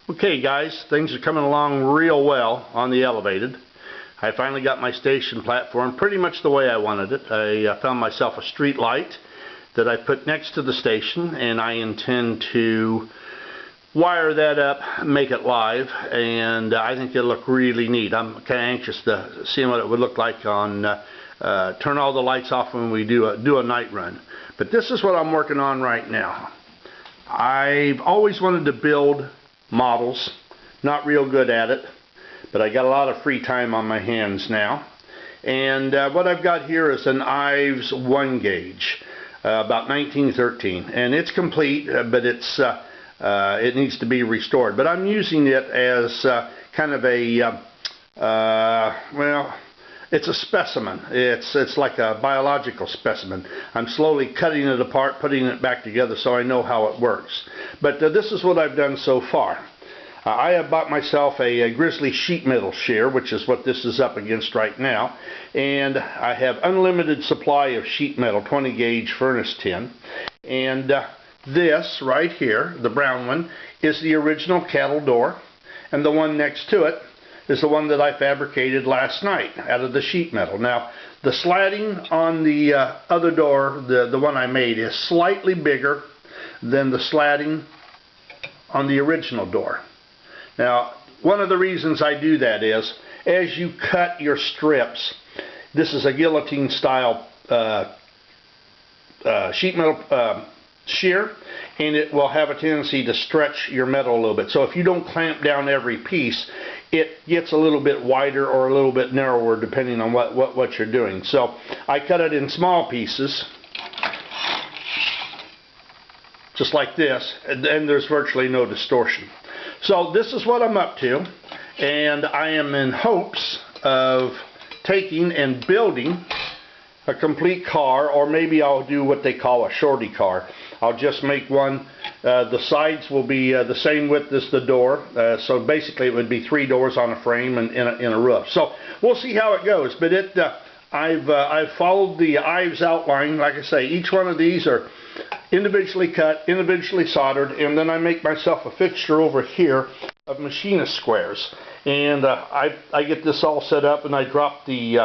Okay guys, things are coming along real well on the elevated. I finally got my station platform pretty much the way I wanted it. I found myself a street light that I put next to the station, and I intend to wire that up, make it live, and I think it'll look really neat. I'm kind of anxious to see what it would look like on turn all the lights off when we do a night run. But this is what I'm working on right now. I've always wanted to build models, not real good at it, but I got a lot of free time on my hands now, and what I've got here is an Ives 1 gauge, about 1913, and it's complete, but it needs to be restored. But I'm using it as kind of a well, it's a specimen. It's like a biological specimen. I'm slowly cutting it apart, putting it back together so I know how it works. But this is what I've done so far. I have bought myself a grizzly sheet metal shear, which is what this is up against right now. And I have unlimited supply of sheet metal, 20 gauge furnace tin. And this right here, the brown one, is the original cattle door. And the one next to it is the one that I fabricated last night out of the sheet metal. Now, the slatting on the other door, the one I made, is slightly bigger than the slatting on the original door. Now, one of the reasons I do that is, as you cut your strips, this is a guillotine style sheet metal shear, and it will have a tendency to stretch your metal a little bit. So if you don't clamp down every piece, it gets a little bit wider or a little bit narrower depending on what you're doing. So I cut it in small pieces, just like this, and there's virtually no distortion. So this is what I'm up to, and I am in hopes of taking and building a complete car, or maybe I'll do what they call a shorty car. I'll just make one. The sides will be the same width as the door, so basically it would be 3 doors on a frame and in a roof. So we'll see how it goes. But I've followed the Ives outline. Like I say, each one of these are individually cut, individually soldered, and then I make myself a fixture over here of machinist squares. And I get this all set up, and I drop the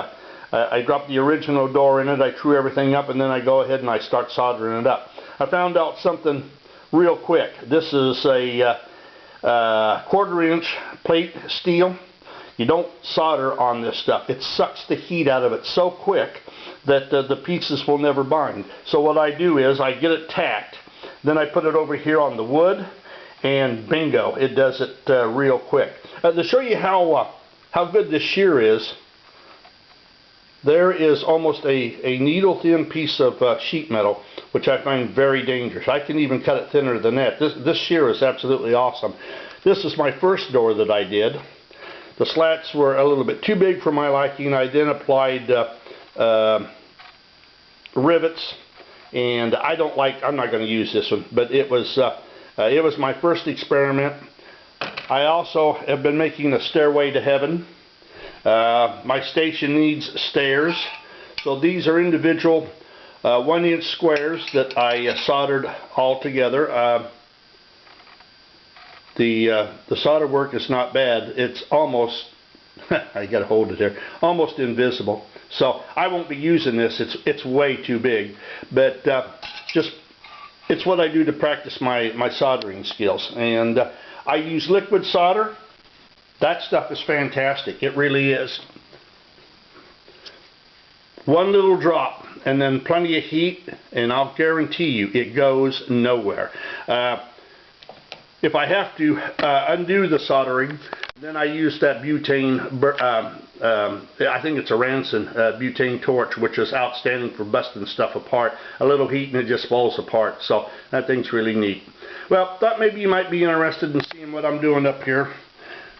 original door in it. I true everything up, and then I go ahead and I start soldering it up. I found out something real quick. This is a 1/4 inch plate steel. You don't solder on this stuff. It sucks the heat out of it so quick that the pieces will never bind. So what I do is I get it tacked, then I put it over here on the wood, and bingo, it does it real quick. To show you how good this shear is, there is almost a needle thin piece of sheet metal, which I find very dangerous. I can even cut it thinner than that. This shear is absolutely awesome. This is my first door that I did. The slats were a little bit too big for my liking. I then applied rivets, and I'm not going to use this one, but it was my first experiment. I also have been making a stairway to heaven. My station needs stairs, so these are individual 1-inch squares that I soldered all together. The solder work is not bad. It's almost I gotta hold it there, almost invisible. So I won't be using this. It's way too big, but it's what I do to practice my soldering skills. And I use liquid solder. That stuff is fantastic. It really is. One little drop and then plenty of heat, and I'll guarantee you it goes nowhere. If I have to undo the soldering, then I use that butane, I think it's a Ranson butane torch, which is outstanding for busting stuff apart. A little heat and it just falls apart. So that thing's really neat. Well, thought maybe you might be interested in seeing what I'm doing up here.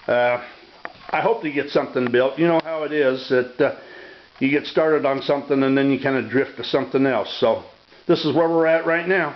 I hope to get something built. You know how it is, that you get started on something and then you kind of drift to something else. So this is where we're at right now.